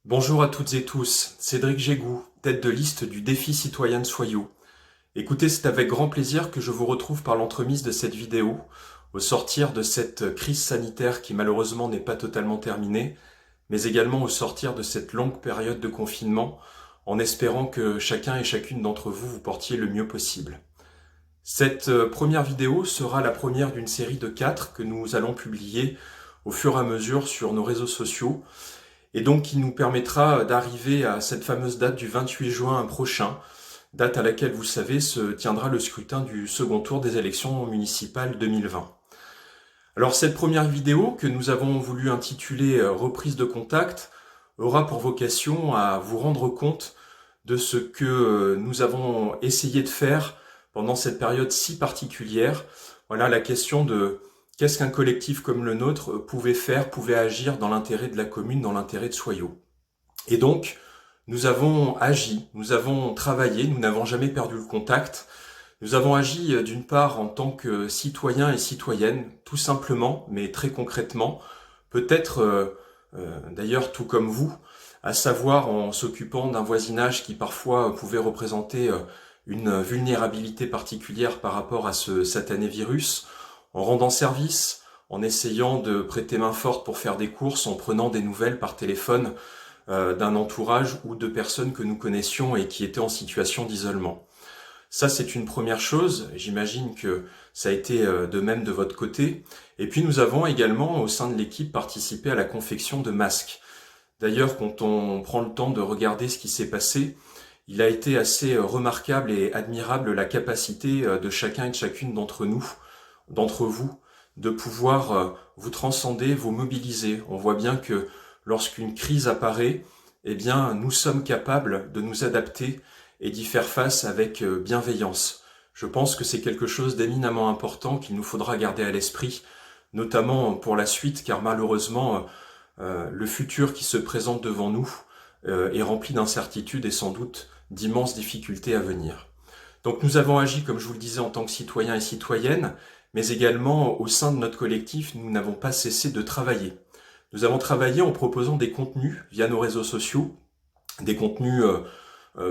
Bonjour à toutes et tous, Cédric Gégou, tête de liste du défi citoyen de Soyaux. Écoutez, c'est avec grand plaisir que je vous retrouve par l'entremise de cette vidéo, au sortir de cette crise sanitaire qui malheureusement n'est pas totalement terminée, mais également au sortir de cette longue période de confinement, en espérant que chacun et chacune d'entre vous vous portiez le mieux possible. Cette première vidéo sera la première d'une série de 4 que nous allons publier au fur et à mesure sur nos réseaux sociaux, et donc qui nous permettra d'arriver à cette fameuse date du 28 juin prochain, date à laquelle, vous savez, se tiendra le scrutin du second tour des élections municipales 2020. Alors cette première vidéo, que nous avons voulu intituler « Reprise de contact », aura pour vocation à vous rendre compte de ce que nous avons essayé de faire pendant cette période si particulière. Voilà la question de qu'est-ce qu'un collectif comme le nôtre pouvait faire, pouvait agir dans l'intérêt de la commune, dans l'intérêt de Soyaux. Et donc, nous avons agi, nous avons travaillé, nous n'avons jamais perdu le contact. Nous avons agi d'une part en tant que citoyens et citoyennes, tout simplement, mais très concrètement, peut-être d'ailleurs tout comme vous, à savoir en s'occupant d'un voisinage qui parfois pouvait représenter une vulnérabilité particulière par rapport à ce satané virus, en rendant service, en essayant de prêter main forte pour faire des courses, en prenant des nouvelles par téléphone d'un entourage ou de personnes que nous connaissions et qui étaient en situation d'isolement. Ça, c'est une première chose. J'imagine que ça a été de même de votre côté. Et puis, nous avons également, au sein de l'équipe, participé à la confection de masques. D'ailleurs, quand on prend le temps de regarder ce qui s'est passé, il a été assez remarquable et admirable la capacité de chacun et de chacune d'entre vous, de pouvoir vous transcender, vous mobiliser. On voit bien que lorsqu'une crise apparaît, eh bien, nous sommes capables de nous adapter et d'y faire face avec bienveillance. Je pense que c'est quelque chose d'éminemment important qu'il nous faudra garder à l'esprit, notamment pour la suite, car malheureusement, le futur qui se présente devant nous est rempli d'incertitudes et sans doute d'immenses difficultés à venir. Donc nous avons agi, comme je vous le disais, en tant que citoyens et citoyennes, mais également au sein de notre collectif, nous n'avons pas cessé de travailler. Nous avons travaillé en proposant des contenus via nos réseaux sociaux, des contenus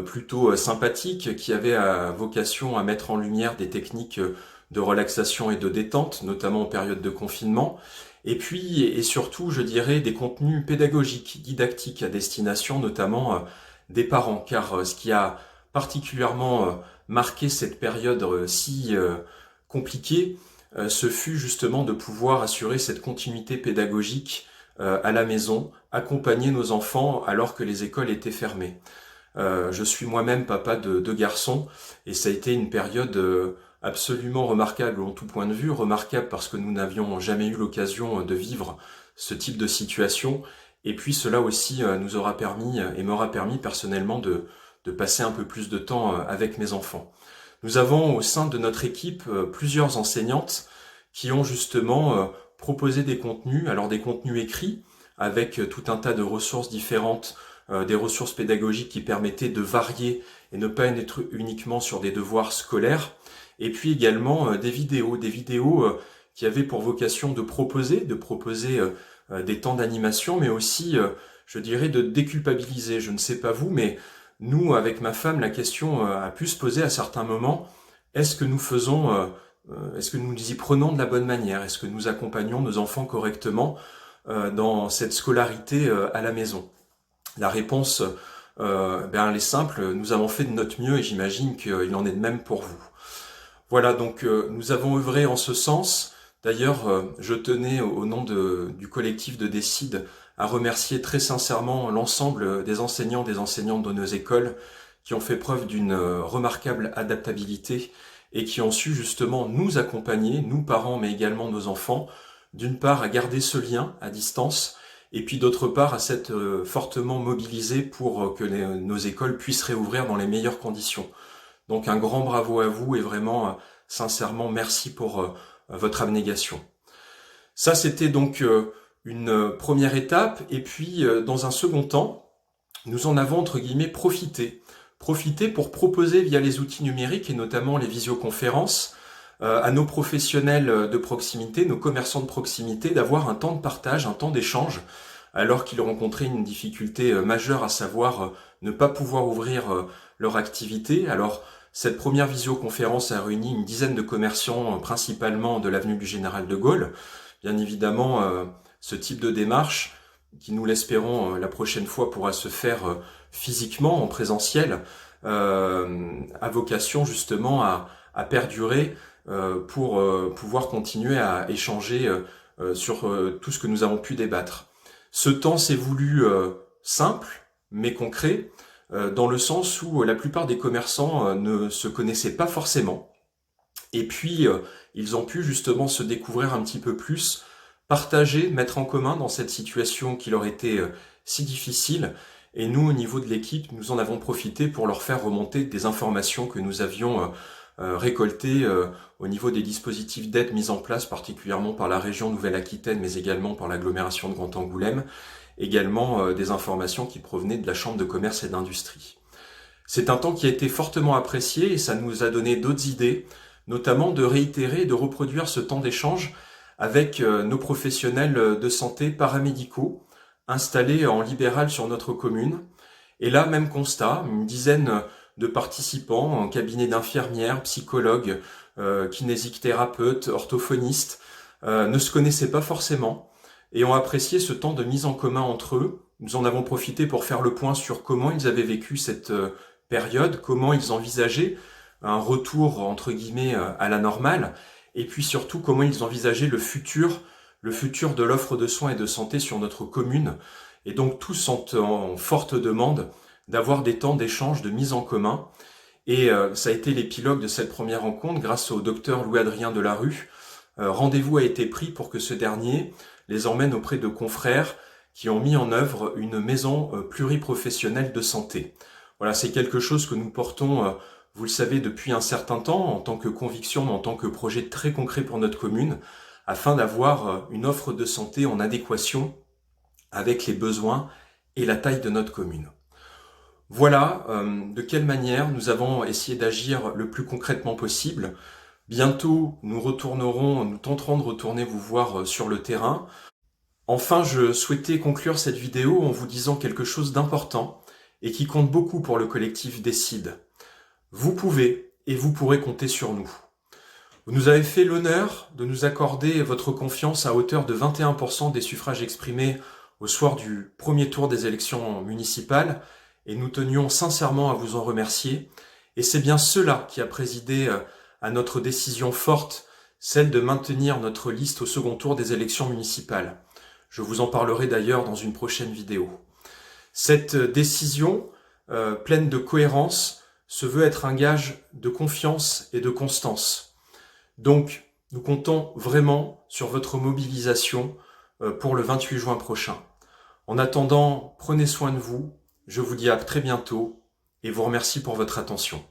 plutôt sympathiques qui avaient vocation à mettre en lumière des techniques de relaxation et de détente, notamment en période de confinement, et puis et surtout, je dirais, des contenus pédagogiques, didactiques à destination notamment des parents, car ce qui a particulièrement marqué cette période si compliquée, ce fut justement de pouvoir assurer cette continuité pédagogique à la maison, accompagner nos enfants alors que les écoles étaient fermées. Je suis moi-même papa de 2 garçons et ça a été une période absolument remarquable en tout point de vue, remarquable parce que nous n'avions jamais eu l'occasion de vivre ce type de situation, et puis cela aussi nous aura permis et m'aura permis personnellement de passer un peu plus de temps avec mes enfants. Nous avons au sein de notre équipe plusieurs enseignantes qui ont justement proposé des contenus, alors des contenus écrits avec tout un tas de ressources différentes, des ressources pédagogiques qui permettaient de varier et ne pas être uniquement sur des devoirs scolaires, et puis également des vidéos qui avaient pour vocation de proposer des temps d'animation, mais aussi, je dirais, de déculpabiliser. Je ne sais pas vous, mais nous, avec ma femme, la question a pu se poser à certains moments, est-ce que est-ce que nous y prenons de la bonne manière? Est-ce que nous accompagnons nos enfants correctement dans cette scolarité à la maison? La réponse, elle est simple, nous avons fait de notre mieux et j'imagine qu'il en est de même pour vous. Voilà, donc nous avons œuvré en ce sens. D'ailleurs, je tenais au nom du collectif de Décide à remercier très sincèrement l'ensemble des enseignants, des enseignantes de nos écoles qui ont fait preuve d'une remarquable adaptabilité et qui ont su justement nous accompagner, nous parents, mais également nos enfants, d'une part à garder ce lien à distance, et puis d'autre part à s'être fortement mobilisés pour que nos écoles puissent réouvrir dans les meilleures conditions. Donc un grand bravo à vous et vraiment sincèrement merci pour votre abnégation. Ça c'était donc une première étape, et puis dans un second temps, nous en avons entre guillemets profité pour proposer via les outils numériques et notamment les visioconférences à nos professionnels de proximité, nos commerçants de proximité, d'avoir un temps de partage, un temps d'échange alors qu'ils rencontraient une difficulté majeure, à savoir ne pas pouvoir ouvrir leur activité. Alors, cette première visioconférence a réuni une dizaine de commerçants, principalement de l'avenue du Général de Gaulle. Bien évidemment, ce type de démarche, qui nous l'espérons la prochaine fois pourra se faire physiquement, en présentiel, a vocation justement à perdurer pour pouvoir continuer à échanger sur tout ce que nous avons pu débattre. Ce temps s'est voulu simple, mais concret, dans le sens où la plupart des commerçants ne se connaissaient pas forcément. Et puis, ils ont pu justement se découvrir un petit peu plus, partager, mettre en commun dans cette situation qui leur était si difficile. Et nous, au niveau de l'équipe, nous en avons profité pour leur faire remonter des informations que nous avions récoltées au niveau des dispositifs d'aide mis en place, particulièrement par la région Nouvelle-Aquitaine, mais également par l'agglomération de Grand Angoulême, également des informations qui provenaient de la Chambre de commerce et d'industrie. C'est un temps qui a été fortement apprécié et ça nous a donné d'autres idées, notamment de réitérer et de reproduire ce temps d'échange avec nos professionnels de santé paramédicaux installés en libéral sur notre commune. Et là, même constat, une dizaine de participants en cabinet d'infirmières, psychologues, kinésithérapeutes, orthophonistes, ne se connaissaient pas forcément et ont apprécié ce temps de mise en commun entre eux. Nous en avons profité pour faire le point sur comment ils avaient vécu cette période, comment ils envisageaient un retour, entre guillemets, à la normale, et puis surtout comment ils envisageaient le futur de l'offre de soins et de santé sur notre commune. Et donc tous sont en forte demande d'avoir des temps d'échange, de mise en commun. Et ça a été l'épilogue de cette première rencontre grâce au docteur Louis-Adrien Delarue. Rendez-vous a été pris pour que ce dernier les emmène auprès de confrères qui ont mis en œuvre une maison pluriprofessionnelle de santé. Voilà, c'est quelque chose que nous portons, vous le savez, depuis un certain temps, en tant que conviction, mais en tant que projet très concret pour notre commune, afin d'avoir une offre de santé en adéquation avec les besoins et la taille de notre commune. Voilà de quelle manière nous avons essayé d'agir le plus concrètement possible. Bientôt, nous tenterons de retourner vous voir sur le terrain. Enfin, je souhaitais conclure cette vidéo en vous disant quelque chose d'important et qui compte beaucoup pour le collectif Décide. Vous pouvez et vous pourrez compter sur nous. Vous nous avez fait l'honneur de nous accorder votre confiance à hauteur de 21% des suffrages exprimés au soir du premier tour des élections municipales et nous tenions sincèrement à vous en remercier. Et c'est bien cela qui a présidé à notre décision forte, celle de maintenir notre liste au second tour des élections municipales. Je vous en parlerai d'ailleurs dans une prochaine vidéo. Cette décision, pleine de cohérence, se veut être un gage de confiance et de constance. Donc, nous comptons vraiment sur votre mobilisation pour le 28 juin prochain. En attendant, prenez soin de vous, je vous dis à très bientôt et vous remercie pour votre attention.